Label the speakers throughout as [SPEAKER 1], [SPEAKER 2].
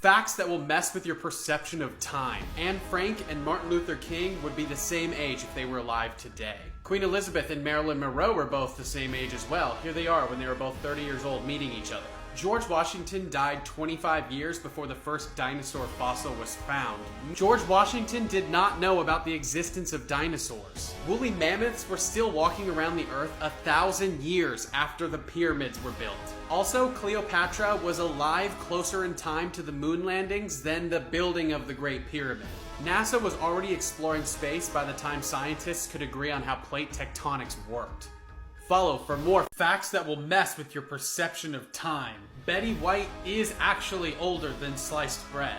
[SPEAKER 1] Facts that will mess with your perception of time. Anne Frank and Martin Luther King would be the same age if they were alive today. Queen Elizabeth and Marilyn Monroe were both the same age as well. Here they are when they were both 30 years old meeting each other. George Washington died 25 years before the first dinosaur fossil was found. George Washington did not know about the existence of dinosaurs. Woolly mammoths were still walking around the earth 1,000 years after the pyramids were built. Also, Cleopatra was alive closer in time to the moon landings than the building of the Great Pyramid. NASA was already exploring space by the time scientists could agree on how plate tectonics worked. Follow for more facts that will mess with your perception of time. Betty White is actually older than sliced bread.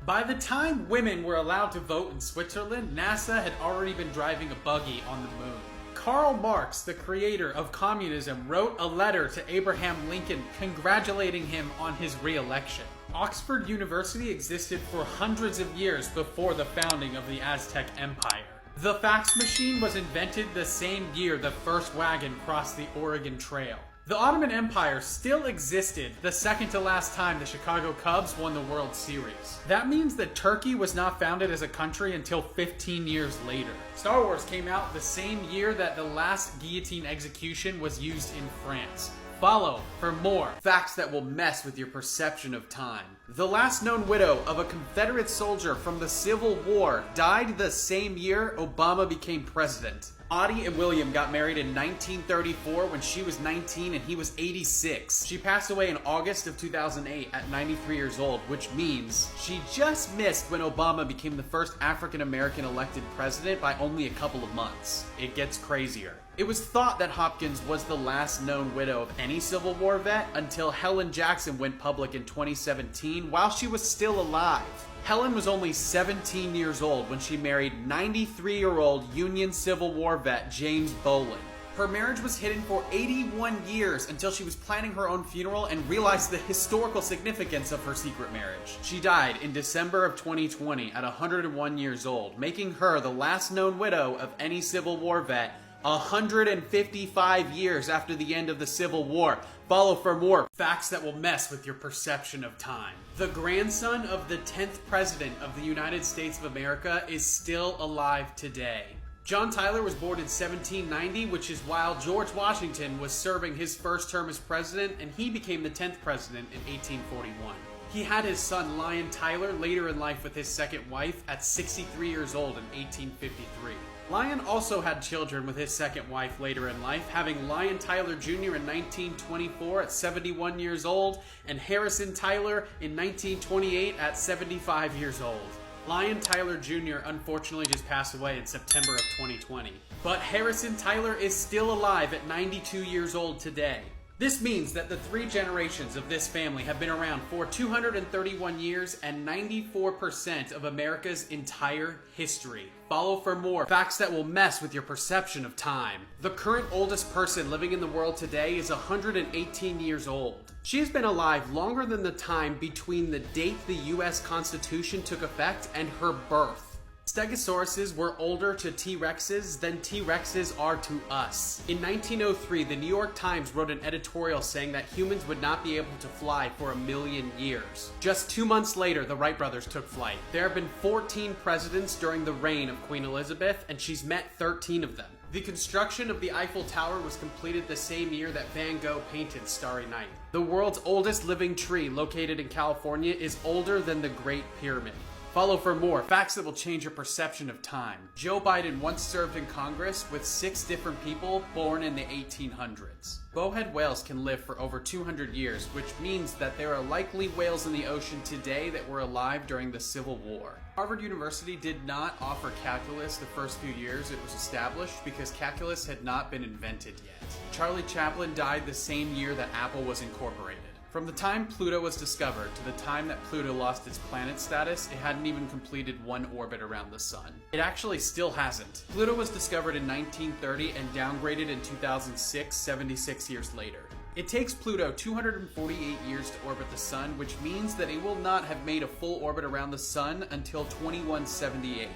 [SPEAKER 1] By the time women were allowed to vote in Switzerland, NASA had already been driving a buggy on the moon. Karl Marx, the creator of communism, wrote a letter to Abraham Lincoln congratulating him on his re-election. Oxford University existed for hundreds of years before the founding of the Aztec Empire. The fax machine was invented the same year the first wagon crossed the Oregon Trail. The Ottoman Empire still existed the second to last time the Chicago Cubs won the World Series. That means that Turkey was not founded as a country until 15 years later. Star Wars came out the same year that the last guillotine execution was used in France. Follow for more facts that will mess with your perception of time. The last known widow of a Confederate soldier from the Civil War died the same year Obama became president. Audie and William got married in 1934 when she was 19 and he was 86. She passed away in August of 2008 at 93 years old, which means she just missed when Obama became the first African American elected president by only a couple of months. It gets crazier. It was thought that Hopkins was the last known widow of any Civil War vet until Helen Jackson went public in 2017 while she was still alive. Helen was only 17 years old when she married 93-year-old Union Civil War vet James Bolin. Her marriage was hidden for 81 years until she was planning her own funeral and realized the historical significance of her secret marriage. She died in December of 2020 at 101 years old, making her the last known widow of any Civil War vet 155 years after the end of the Civil War. Follow for more facts that will mess with your perception of time. The grandson of the 10th president of the United States of America is still alive today. John Tyler was born in 1790, which is while George Washington was serving his first term as president, and he became the 10th president in 1841. He had his son Lyon Tyler later in life with his second wife at 63 years old in 1853. Lyon also had children with his second wife later in life, having Lyon Tyler Jr. in 1924 at 71 years old and Harrison Tyler in 1928 at 75 years old. Lyon Tyler Jr. unfortunately just passed away in September of 2020. But Harrison Tyler is still alive at 92 years old today. This means that the three generations of this family have been around for 231 years and 94% of America's entire history. Follow for more facts that will mess with your perception of time. The current oldest person living in the world today is 118 years old. She has been alive longer than the time between the date the US Constitution took effect and her birth. Stegosauruses were older to T-Rexes than T-Rexes are to us. In 1903, the New York Times wrote an editorial saying that humans would not be able to fly for 1,000,000 years. Just 2 months later, the Wright brothers took flight. There have been 14 presidents during the reign of Queen Elizabeth, and she's met 13 of them. The construction of the Eiffel Tower was completed the same year that Van Gogh painted Starry Night. The world's oldest living tree, located in California, is older than the Great Pyramid. Follow for more facts that will change your perception of time. Joe Biden once served in Congress with 6 different people born in the 1800s. Bowhead whales can live for over 200 years, which means that there are likely whales in the ocean today that were alive during the Civil War. Harvard University did not offer calculus the first few years it was established because calculus had not been invented yet. Charlie Chaplin died the same year that Apple was incorporated. From the time Pluto was discovered to the time that Pluto lost its planet status, it hadn't even completed one orbit around the sun. It actually still hasn't. Pluto was discovered in 1930 and downgraded in 2006, 76 years later. It takes Pluto 248 years to orbit the sun, which means that it will not have made a full orbit around the sun until 2178.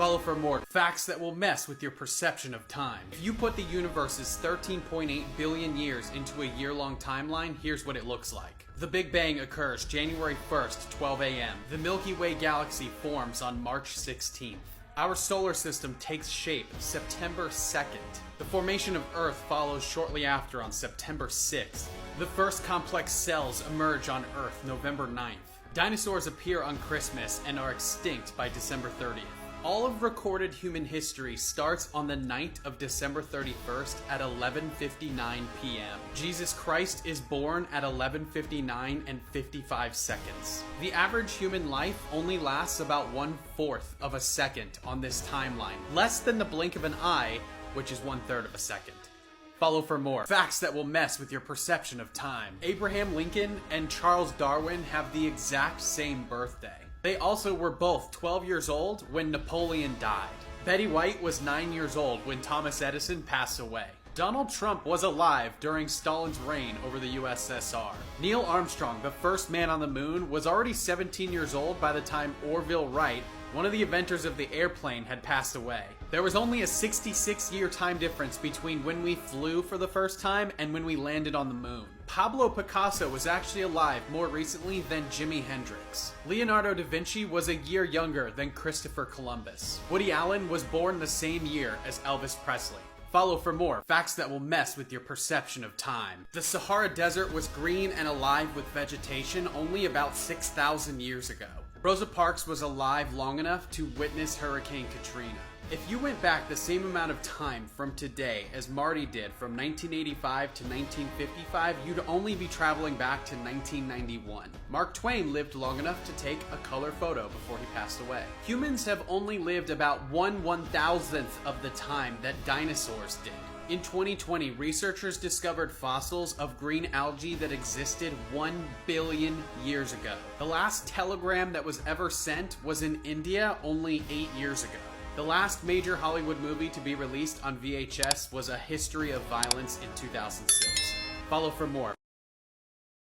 [SPEAKER 1] Follow for more facts that will mess with your perception of time. If you put the universe's 13.8 billion years into a year-long timeline, here's what it looks like. The Big Bang occurs January 1st, 12 a.m. The Milky Way galaxy forms on March 16th. Our solar system takes shape September 2nd. The formation of Earth follows shortly after on September 6th. The first complex cells emerge on Earth November 9th. Dinosaurs appear on Christmas and are extinct by December 30th. All of recorded human history starts on the night of December 31st at 11:59 p.m. Jesus Christ is born at 11:59 and 55 seconds. The average human life only lasts about 1/4 of a second on this timeline, less than the blink of an eye, which is 1/3 of a second. Follow for more facts that will mess with your perception of time. Abraham Lincoln and Charles Darwin have the exact same birthday. They also were both 12 years old when Napoleon died. Betty White was 9 years old when Thomas Edison passed away. Donald Trump was alive during Stalin's reign over the USSR. Neil Armstrong, the first man on the moon, was already 17 years old by the time Orville Wright, one of the inventors of the airplane, had passed away. There was only a 66-year time difference between when we flew for the first time and when we landed on the moon. Pablo Picasso was actually alive more recently than Jimi Hendrix. Leonardo da Vinci was a year younger than Christopher Columbus. Woody Allen was born the same year as Elvis Presley. Follow for more facts that will mess with your perception of time. The Sahara Desert was green and alive with vegetation only about 6,000 years ago. Rosa Parks was alive long enough to witness Hurricane Katrina. If you went back the same amount of time from today as Marty did from 1985 to 1955, you'd only be traveling back to 1991. Mark Twain lived long enough to take a color photo before he passed away. Humans have only lived about 1/1000th of the time that dinosaurs did. In 2020, researchers discovered fossils of green algae that existed 1 billion years ago. The last telegram that was ever sent was in India only 8 years ago. The last major Hollywood movie to be released on VHS was A History of Violence in 2006. Follow for more